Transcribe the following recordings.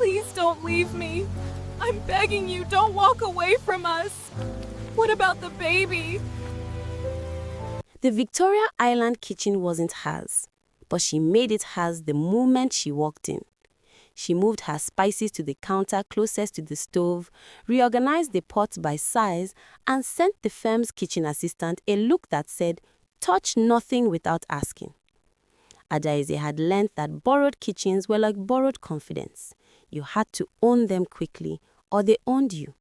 Please don't leave me. I'm begging you, don't walk away from us. What about the baby? The Victoria Island kitchen wasn't hers, but she made it hers the moment she walked in. She moved her spices to the counter closest to the stove, reorganized the pots by size, and sent the firm's kitchen assistant a look that said, "Touch nothing without asking." Adaeze had learned that borrowed kitchens were like borrowed confidence. You had to own them quickly, or they owned you.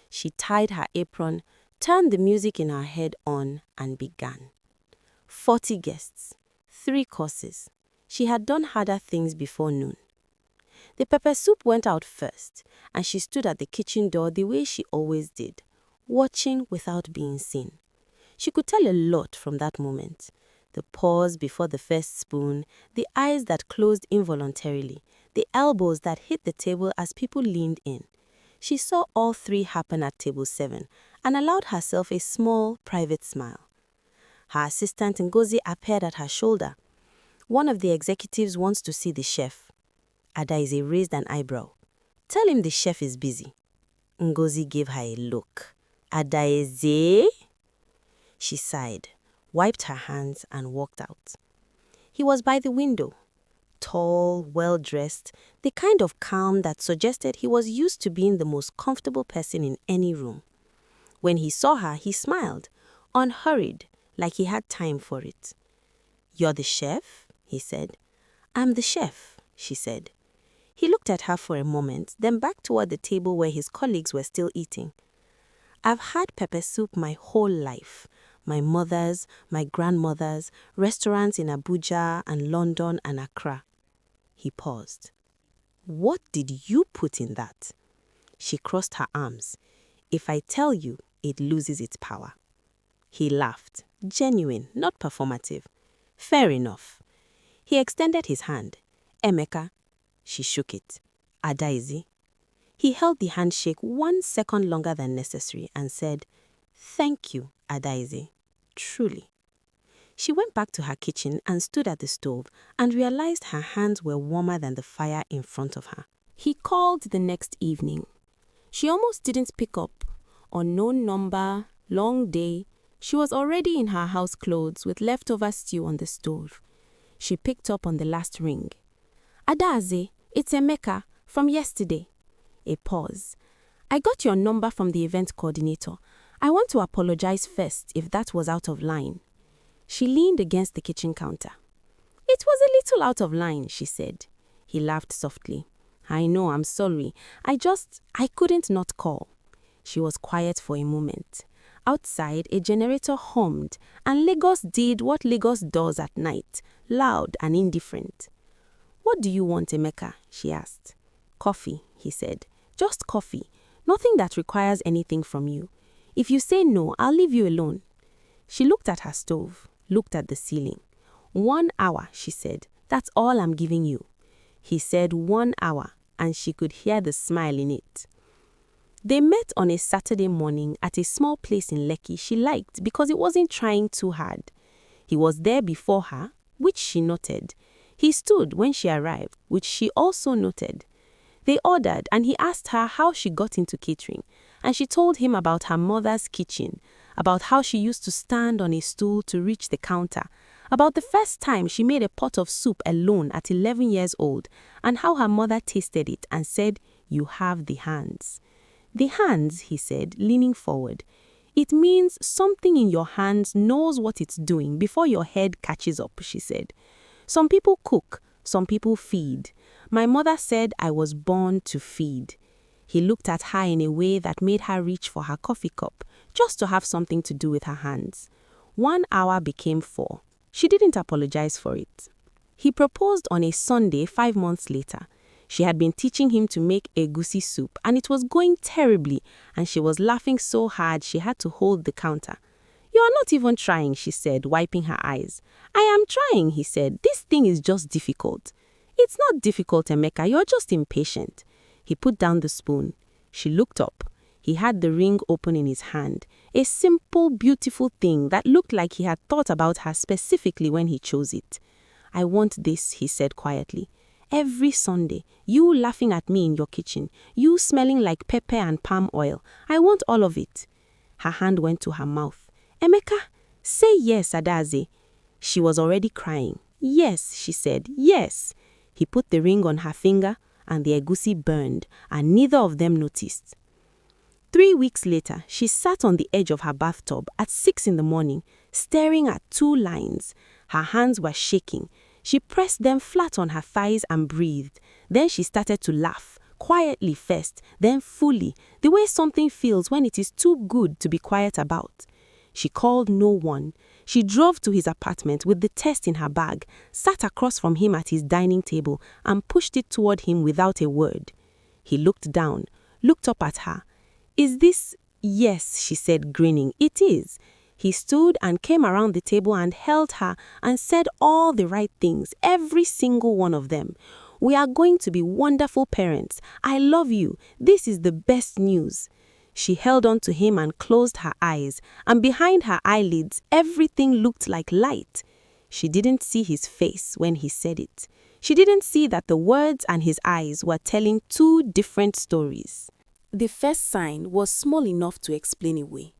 She tied her apron, turned the music in her head on, and began. 40 guests, 3 courses. She had done harder things before noon. The pepper soup went out first, and she stood at the kitchen door the way she always did, watching without being seen. She could tell a lot from that moment. The pause before the first spoon, the eyes that closed involuntarily, the elbows that hit the table as people leaned in. She saw all 3 happen at table 7 and allowed herself a small, private smile. Her assistant Ngozi appeared at her shoulder. "One of the executives wants to see the chef." Adaeze raised an eyebrow. "Tell him the chef is busy." Ngozi gave her a look. "Adaeze?" She sighed, wiped her hands, and walked out. He was by the window. Tall, well-dressed, the kind of calm that suggested he was used to being the most comfortable person in any room. When he saw her, he smiled, unhurried, like he had time for it. "You're the chef?" he said. "I'm the chef," she said. He looked at her for a moment, then back toward the table where his colleagues were still eating. "I've had pepper soup my whole life. My mother's, my grandmother's, restaurants in Abuja and London and Accra." He paused. "What did you put in that?" She crossed her arms. "If I tell you, it loses its power." He laughed, genuine, not performative. "Fair enough." He extended his hand. "Emeka." She shook it. "Adaeze." He held the handshake 1 second longer than necessary and said, "Thank you, Adaeze. Truly." She went back to her kitchen and stood at the stove and realized her hands were warmer than the fire in front of her. He called the next evening. She almost didn't pick up. Unknown number, long day. She was already in her house clothes with leftover stew on the stove. She picked up on the last ring. "Adaeze, it's Emeka from yesterday." A pause. "I got your number from the event coordinator. I want to apologize first if that was out of line." She leaned against the kitchen counter. "It was a little out of line," she said. He laughed softly. "I know, I'm sorry. I couldn't not call." She was quiet for a moment. Outside, a generator hummed, and Lagos did what Lagos does at night, loud and indifferent. "What do you want, Emeka?" she asked. "Coffee," he said. "Just coffee. Nothing that requires anything from you. If you say no, I'll leave you alone." She looked at her stove, looked at the ceiling. 1 hour, she said. "That's all I'm giving you." He said 1 hour, and she could hear the smile in it. They met on a Saturday morning at a small place in Lekki she liked because it wasn't trying too hard. He was there before her, which she noted. He stood when she arrived, which she also noted. They ordered, and he asked her how she got into catering, and she told him about her mother's kitchen, about how she used to stand on a stool to reach the counter, about the first time she made a pot of soup alone at 11 years old, and how her mother tasted it and said, "You have the hands." "The hands," he said, leaning forward. "It means something in your hands knows what it's doing before your head catches up," she said. "Some people cook, some people feed. My mother said I was born to feed." He looked at her in a way that made her reach for her coffee cup, just to have something to do with her hands. 1 hour became 4. She didn't apologize for it. He proposed on a Sunday 5 months later. She had been teaching him to make egusi soup, and it was going terribly, and she was laughing so hard she had to hold the counter. "You are not even trying," she said, wiping her eyes. "I am trying," he said. "This thing is just difficult." "It's not difficult, Emeka. You're just impatient." He put down the spoon. She looked up. He had the ring open in his hand, a simple, beautiful thing that looked like he had thought about her specifically when he chose it. "I want this," he said quietly. Every Sunday, you laughing at me in your kitchen, you smelling like pepper and palm oil. I want all of it. Her hand went to her mouth. Emeka, say yes, Adaze. She was already crying. Yes, she said, yes. He put the ring on her finger, and the egusi burned, and neither of them noticed. 3 weeks later, she sat on the edge of her bathtub at 6 in the morning, staring at 2 lines. Her hands were shaking. She pressed them flat on her thighs and breathed. Then she started to laugh, quietly first, then fully, the way something feels when it is too good to be quiet about. She called no one. She drove to his apartment with the test in her bag, sat across from him at his dining table, and pushed it toward him without a word. He looked down, looked up at her. Is this? Yes, she said, grinning. It is. He stood and came around the table and held her and said all the right things, every single one of them. We are going to be wonderful parents. I love you. This is the best news. She held on to him and closed her eyes, and behind her eyelids, everything looked like light. She didn't see his face when he said it. She didn't see that the words and his eyes were telling 2 different stories. The first sign was small enough to explain away.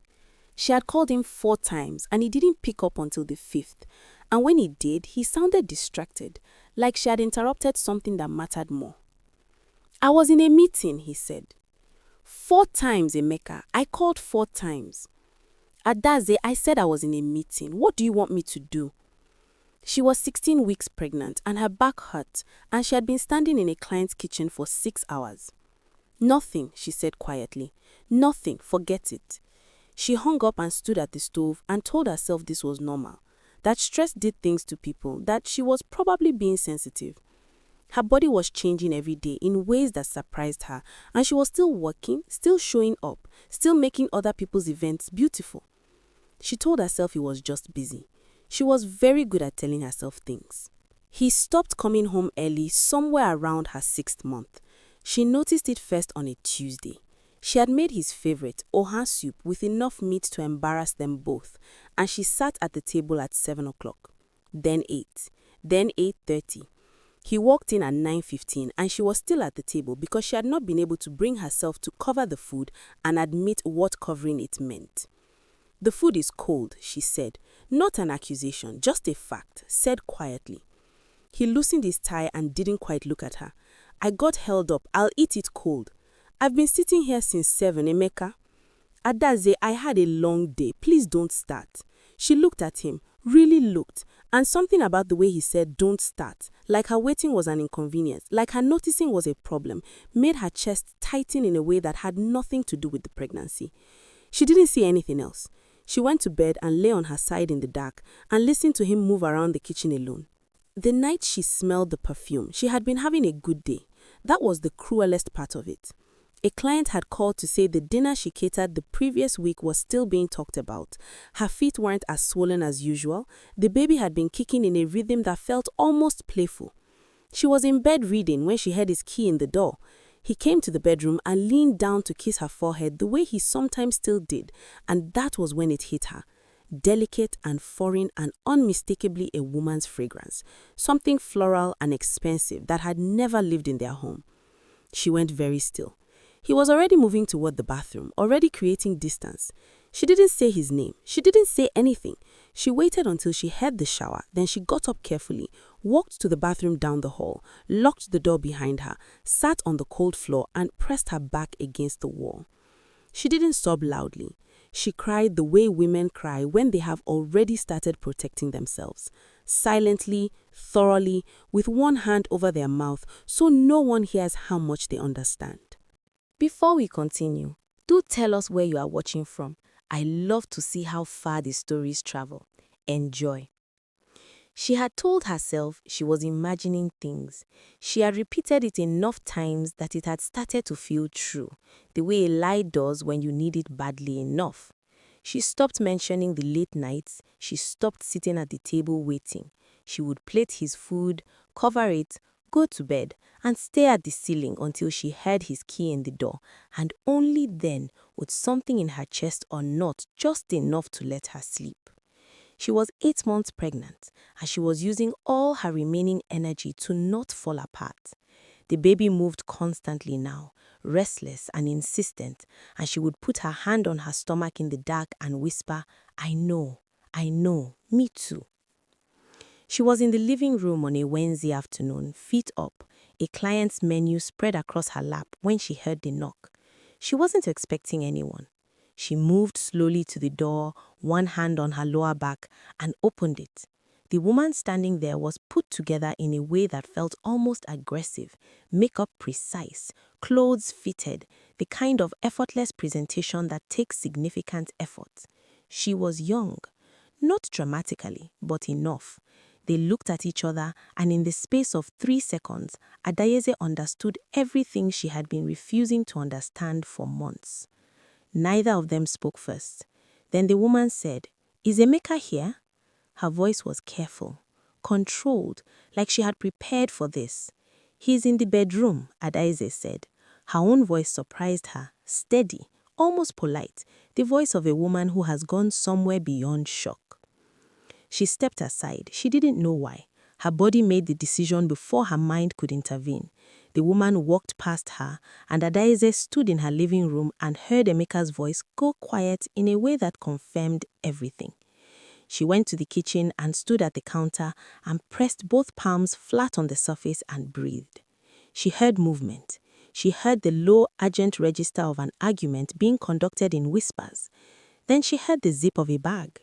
She had called him 4 times and he didn't pick up until the 5th. And when he did, he sounded distracted, like she had interrupted something that mattered more. I was in a meeting, he said. 4 times, Emeka. I called 4 times. Adaze, I said I was in a meeting. What do you want me to do? She was 16 weeks pregnant and her back hurt, and she had been standing in a client's kitchen for 6 hours. Nothing, she said quietly. Nothing, forget it. She hung up and stood at the stove and told herself this was normal, that stress did things to people, that she was probably being sensitive. Her body was changing every day in ways that surprised her, and she was still working, still showing up, still making other people's events beautiful. She told herself he was just busy. She was very good at telling herself things. He stopped coming home early somewhere around her 6th month. She noticed it first on a Tuesday. She had made his favorite, oha soup, with enough meat to embarrass them both, and she sat at the table at 7 o'clock. Then 8. Then 8:30. He walked in at 9:15 and she was still at the table because she had not been able to bring herself to cover the food and admit what covering it meant. The food is cold, she said. Not an accusation, just a fact, said quietly. He loosened his tie and didn't quite look at her. I got held up. I'll eat it cold. I've been sitting here since 7, Emeka. Adaze, I had a long day. Please don't start. She looked at him, really looked, and something about the way he said don't start, like her waiting was an inconvenience, like her noticing was a problem, made her chest tighten in a way that had nothing to do with the pregnancy. She didn't see anything else. She went to bed and lay on her side in the dark and listened to him move around the kitchen alone. The night she smelled the perfume, she had been having a good day. That was the cruelest part of it. A client had called to say the dinner she catered the previous week was still being talked about. Her feet weren't as swollen as usual. The baby had been kicking in a rhythm that felt almost playful. She was in bed reading when she heard his key in the door. He came to the bedroom and leaned down to kiss her forehead the way he sometimes still did, and that was when it hit her. Delicate and foreign and unmistakably a woman's fragrance, something floral and expensive that had never lived in their home. She went very still. He was already moving toward the bathroom, already creating distance. She didn't say his name. She didn't say anything. She waited until she heard the shower, then she got up carefully, walked to the bathroom down the hall, locked the door behind her, sat on the cold floor and pressed her back against the wall. She didn't sob loudly. She cried the way women cry when they have already started protecting themselves. Silently, thoroughly, with one hand over their mouth so no one hears how much they understand. Before we continue, do tell us where you are watching from. I love to see how far the stories travel. Enjoy. She had told herself she was imagining things. She had repeated it enough times that it had started to feel true, the way a lie does when you need it badly enough. She stopped mentioning the late nights. She stopped sitting at the table waiting. She would plate his food, cover it, go to bed, and stare at the ceiling until she heard his key in the door, and only then would something in her chest unknot just enough to let her sleep. She was 8 months pregnant, and she was using all her remaining energy to not fall apart. The baby moved constantly now, restless and insistent, and she would put her hand on her stomach in the dark and whisper, I know, me too. She was in the living room on a Wednesday afternoon, feet up, a client's menu spread across her lap when she heard the knock. She wasn't expecting anyone. She moved slowly to the door, one hand on her lower back, and opened it. The woman standing there was put together in a way that felt almost aggressive, makeup precise, clothes fitted, the kind of effortless presentation that takes significant effort. She was young, not dramatically, but enough. They looked at each other, and in the space of 3 seconds, Adayeze understood everything she had been refusing to understand for months. Neither of them spoke first. Then the woman said, Is Emeka here? Her voice was careful, controlled, like she had prepared for this. He's in the bedroom, Adayeze said. Her own voice surprised her, steady, almost polite, the voice of a woman who has gone somewhere beyond shock. She stepped aside. She didn't know why. Her body made the decision before her mind could intervene. The woman walked past her, and Adayeze stood in her living room and heard Emeka's voice go quiet in a way that confirmed everything. She went to the kitchen and stood at the counter and pressed both palms flat on the surface and breathed. She heard movement. She heard the low, urgent register of an argument being conducted in whispers. Then she heard the zip of a bag.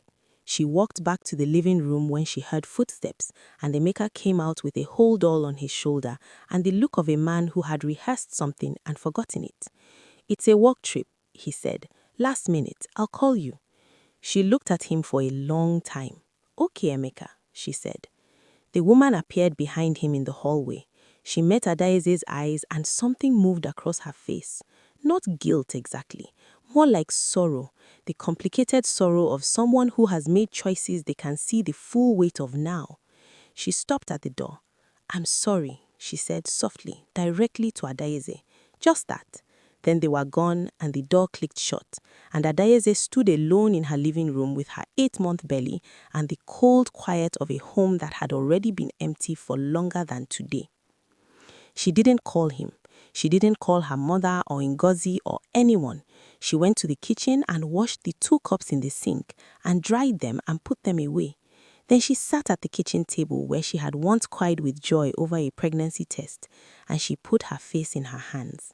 She walked back to the living room when she heard footsteps, and Emeka came out with a hold all on his shoulder and the look of a man who had rehearsed something and forgotten it. It's a work trip, he said. Last minute, I'll call you. She looked at him for a long time. Okay, Emeka, she said. The woman appeared behind him in the hallway. She met Adayeze's eyes and something moved across her face. Not guilt exactly, more like sorrow, the complicated sorrow of someone who has made choices they can see the full weight of now. She stopped at the door. I'm sorry, she said softly, directly to Adayeze. Just that. Then they were gone and the door clicked shut, and Adayeze stood alone in her living room with her 8-month belly and the cold quiet of a home that had already been empty for longer than today. She didn't call him. She didn't call her mother or Ngozi or anyone. She went to the kitchen and washed the 2 cups in the sink and dried them and put them away. Then she sat at the kitchen table where she had once cried with joy over a pregnancy test, and she put her face in her hands.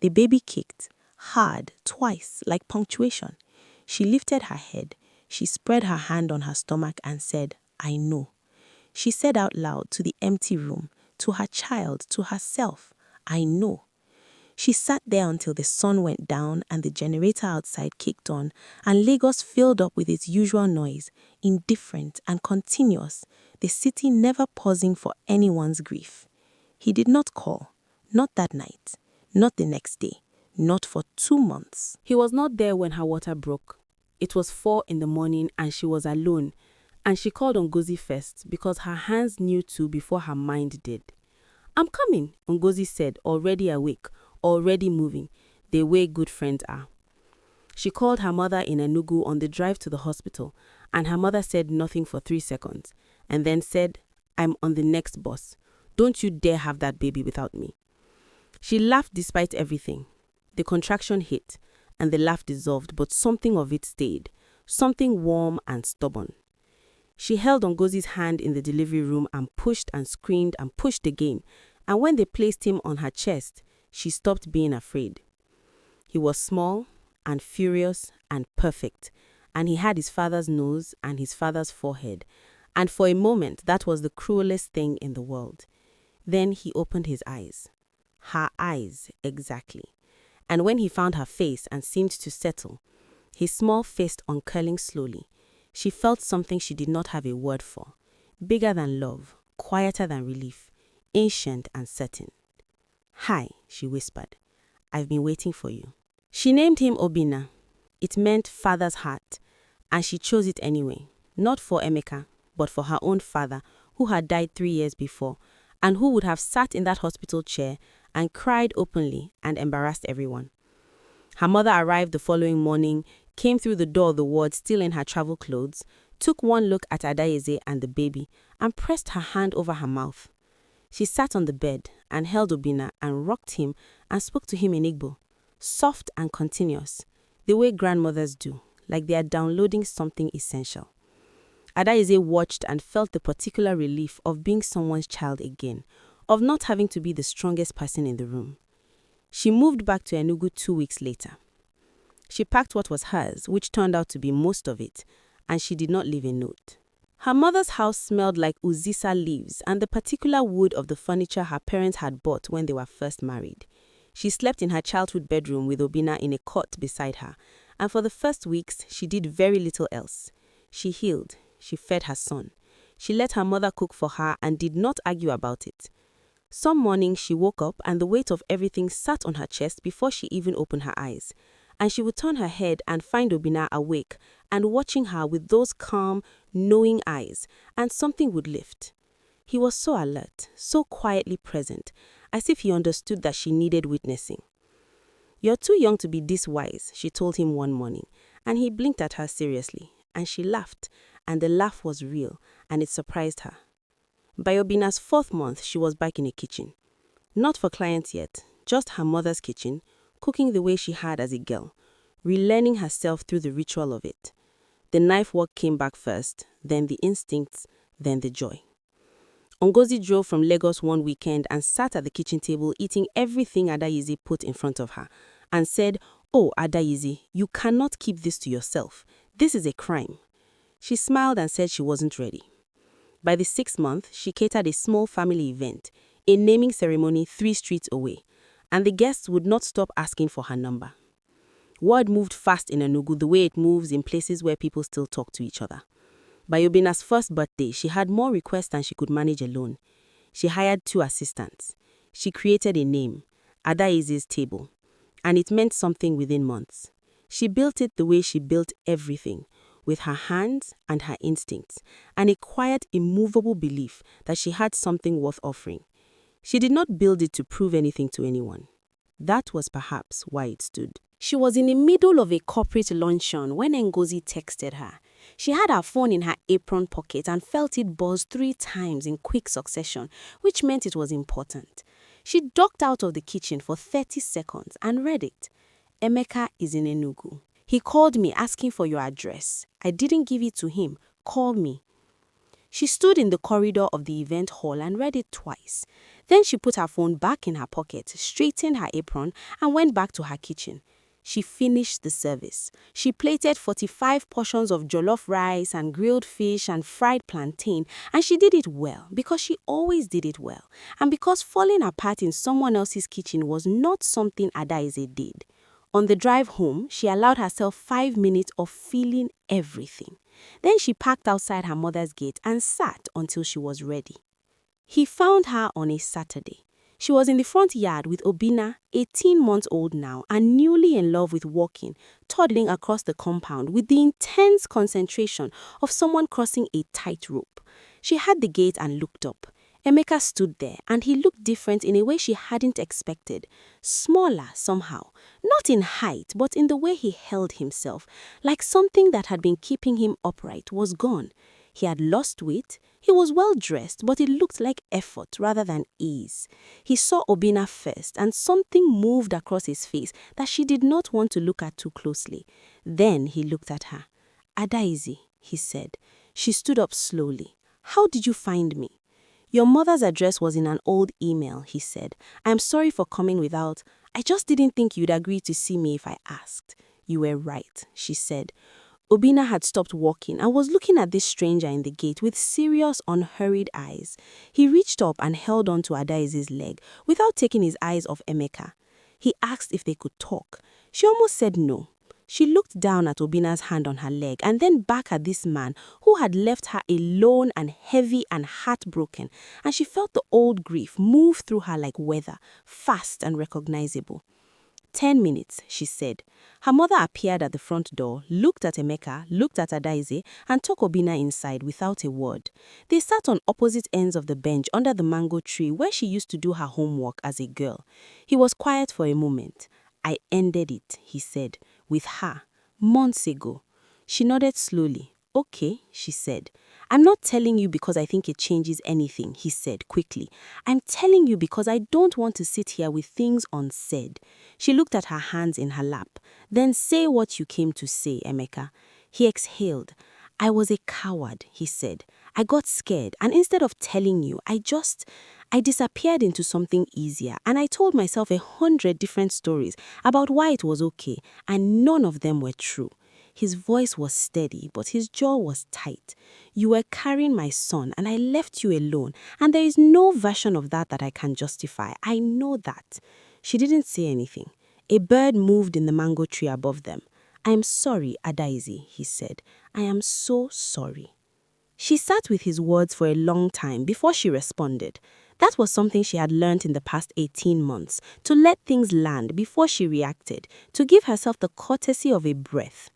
The baby kicked, hard, twice, like punctuation. She lifted her head. She spread her hand on her stomach and said, I know. She said out loud to the empty room, to her child, to herself, I know. She sat there until the sun went down and the generator outside kicked on, and Lagos filled up with its usual noise, indifferent and continuous, the city never pausing for anyone's grief. He did not call, not that night, not the next day, not for 2 months. He was not there when her water broke. It was 4 in the morning and she was alone, and she called Ngozi first because her hands knew to before her mind did. I'm coming, Ngozi said, already awake, already moving, the way good friends are. She called her mother in Enugu on the drive to the hospital, and her mother said nothing for 3 seconds, and then said, I'm on the next bus. Don't you dare have that baby without me. She laughed despite everything. The contraction hit, and the laugh dissolved, but something of it stayed, something warm and stubborn. She held Ngozi's hand in the delivery room and pushed and screamed and pushed again, and when they placed him on her chest, she stopped being afraid. He was small and furious and perfect, and he had his father's nose and his father's forehead, and for a moment that was the cruelest thing in the world. Then he opened his eyes. Her eyes, exactly. And when he found her face and seemed to settle, his small fist uncurling slowly, she felt something she did not have a word for, bigger than love, quieter than relief, ancient and certain. Hi, she whispered. I've been waiting for you. She named him Obina. It meant father's heart, and she chose it anyway, not for Emeka, but for her own father, who had died 3 years before, and who would have sat in that hospital chair and cried openly and embarrassed everyone. Her mother arrived the following morning, came through the door of the ward still in her travel clothes, took one look at Adaeze and the baby, and pressed her hand over her mouth. She sat on the bed and held Obina and rocked him and spoke to him in Igbo, soft and continuous, the way grandmothers do, like they are downloading something essential. Adaeze watched and felt the particular relief of being someone's child again, of not having to be the strongest person in the room. She moved back to Enugu 2 weeks later. She packed what was hers, which turned out to be most of it, and she did not leave a note. Her mother's house smelled like uzisa leaves and the particular wood of the furniture her parents had bought when they were first married. She slept in her childhood bedroom with Obina in a cot beside her, and for the first weeks, she did very little else. She healed, she fed her son. She let her mother cook for her and did not argue about it. Some morning, she woke up and the weight of everything sat on her chest before she even opened her eyes. And she would turn her head and find Obina awake and watching her with those calm, knowing eyes, and something would lift. He was so alert, so quietly present, as if he understood that she needed witnessing. "You're too young to be this wise," she told him one morning, and he blinked at her seriously, and she laughed, and the laugh was real, and it surprised her. By Obina's 4th month, she was back in a kitchen. Not for clients yet, just her mother's kitchen, cooking the way she had as a girl, relearning herself through the ritual of it. The knife work came back first, then the instincts, then the joy. Ngozi drove from Lagos one weekend and sat at the kitchen table eating everything Adaeze put in front of her and said, "Oh, Adaeze, you cannot keep this to yourself. This is a crime." She smiled and said she wasn't ready. By the 6th month, she catered a small family event, a naming ceremony 3 streets away, and the guests would not stop asking for her number. Word moved fast in Enugu the way it moves in places where people still talk to each other. By Obina's 1st birthday, she had more requests than she could manage alone. She hired 2 assistants. She created a name, Adaeze's Table, and it meant something within months. She built it the way she built everything, with her hands and her instincts, and a quiet, immovable belief that she had something worth offering. She did not build it to prove anything to anyone. That was perhaps why it stood. She was in the middle of a corporate luncheon when Ngozi texted her. She had her phone in her apron pocket and felt it buzz 3 times in quick succession, which meant it was important. She ducked out of the kitchen for 30 seconds and read it. "Emeka is in Enugu. He called me asking for your address. I didn't give it to him. Call me." She stood in the corridor of the event hall and read it twice. Then she put her phone back in her pocket, straightened her apron, and went back to her kitchen. She finished the service. She plated 45 portions of jollof rice and grilled fish and fried plantain, and she did it well because she always did it well, and because falling apart in someone else's kitchen was not something Adaeze did. On the drive home, she allowed herself 5 minutes of feeling everything. Then she parked outside her mother's gate and sat until she was ready. He found her on a Saturday. She was in the front yard with Obina, 18 months old now, and newly in love with walking, toddling across the compound with the intense concentration of someone crossing a tightrope. She had the gate and looked up. Emeka stood there, and he looked different in a way she hadn't expected. Smaller somehow, not in height, but in the way he held himself, like something that had been keeping him upright was gone. He had lost weight. He was well dressed, but it looked like effort rather than ease. He saw Obina first, and something moved across his face that she did not want to look at too closely. Then he looked at her. "Adaeze," he said. She stood up slowly. "How did you find me?" "Your mother's address was in an old email," he said. "I'm sorry for coming without. I just didn't think you'd agree to see me if I asked." "You were right," she said. Obina had stopped walking and was looking at this stranger in the gate with serious, unhurried eyes. He reached up and held on to Adaeze's leg without taking his eyes off Emeka. He asked if they could talk. She almost said no. She looked down at Obina's hand on her leg and then back at this man who had left her alone and heavy and heartbroken, and she felt the old grief move through her like weather, fast and recognizable. 10 minutes, she said. Her mother appeared at the front door, looked at Emeka, looked at Adaeze, and took Obina inside without a word. They sat on opposite ends of the bench under the mango tree where she used to do her homework as a girl. He was quiet for a moment. "I ended it," he said, "with her, months ago." She nodded slowly. Okay, she said. I'm not telling you because I think it changes anything, he said quickly. I'm telling you because I don't want to sit here with things unsaid. She looked at her hands in her lap. Then say what you came to say, Emeka. He exhaled. I was a coward, he said. I got scared, and instead of telling you, I disappeared into something easier, and I told myself 100 different stories about why it was okay, and none of them were true. His voice was steady, but his jaw was tight. You were carrying my son, and I left you alone, and there is no version of that I can justify. I know that. She didn't say anything. A bird moved in the mango tree above them. I am sorry, Adaisi, he said. I am so sorry. She sat with his words for a long time before she responded. That was something she had learned in the past 18 months, to let things land before she reacted, to give herself the courtesy of a breath.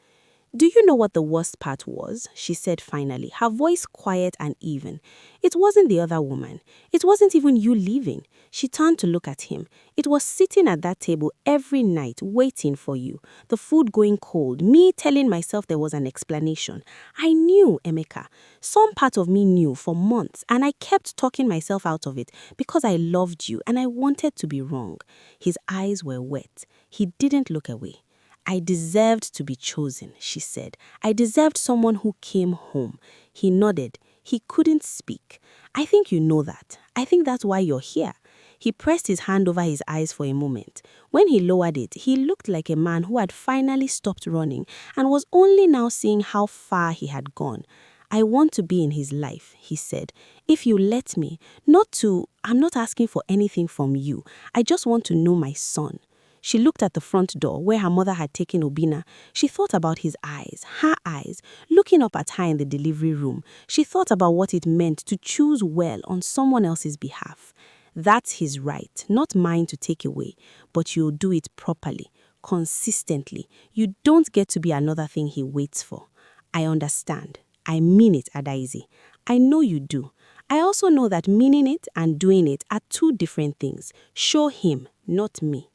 Do you know what the worst part was? She said finally, her voice quiet and even. It wasn't the other woman. It wasn't even you leaving. She turned to look at him. It was sitting at that table every night, waiting for you. The food going cold, me telling myself there was an explanation. I knew, Emeka. Some part of me knew for months, and I kept talking myself out of it because I loved you and I wanted to be wrong. His eyes were wet. He didn't look away. I deserved to be chosen, she said. I deserved someone who came home. He nodded. He couldn't speak. I think you know that. I think that's why you're here. He pressed his hand over his eyes for a moment. When he lowered it, he looked like a man who had finally stopped running and was only now seeing how far he had gone. I want to be in his life, he said. If you let me, I'm not asking for anything from you. I just want to know my son. She looked at the front door where her mother had taken Obina. She thought about his eyes, her eyes, looking up at her in the delivery room. She thought about what it meant to choose well on someone else's behalf. That's his right, not mine to take away, but you'll do it properly, consistently. You don't get to be another thing he waits for. I understand. I mean it, Adaisi. I know you do. I also know that meaning it and doing it are two different things. Show him, not me.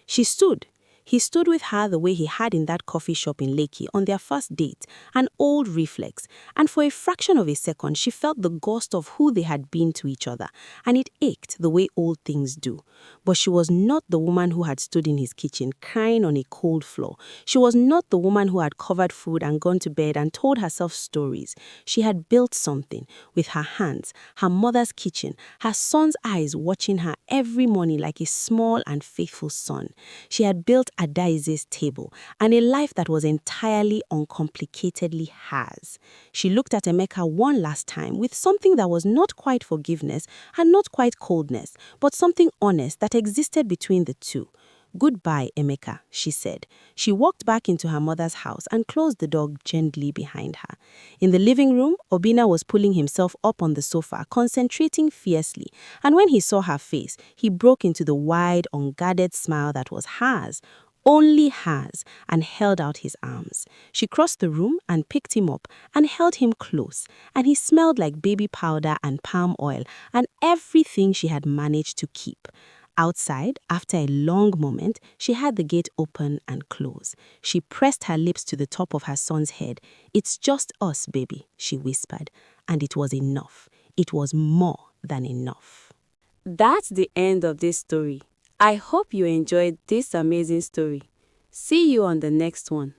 She stood. He stood with her the way he had in that coffee shop in Lekki on their first date, an old reflex, and for a fraction of a second she felt the ghost of who they had been to each other, and it ached the way old things do. But she was not the woman who had stood in his kitchen crying on a cold floor. She was not the woman who had covered food and gone to bed and told herself stories. She had built something with her hands, her mother's kitchen, her son's eyes watching her every morning like a small and faithful son. She had built Adaisi's table, and a life that was entirely uncomplicatedly hers. She looked at Emeka one last time with something that was not quite forgiveness and not quite coldness, but something honest that existed between the two. Goodbye, Emeka, she said. She walked back into her mother's house and closed the door gently behind her. In the living room, Obina was pulling himself up on the sofa, concentrating fiercely, and when he saw her face, he broke into the wide, unguarded smile that was hers, only hers, and held out his arms. She crossed the room and picked him up and held him close, and he smelled like baby powder and palm oil and everything she had managed to keep. Outside, after a long moment, she had the gate open and close. She pressed her lips to the top of her son's head. It's just us, baby, she whispered. And it was enough. It was more than enough. That's the end of this story. I hope you enjoyed this amazing story. See you on the next one.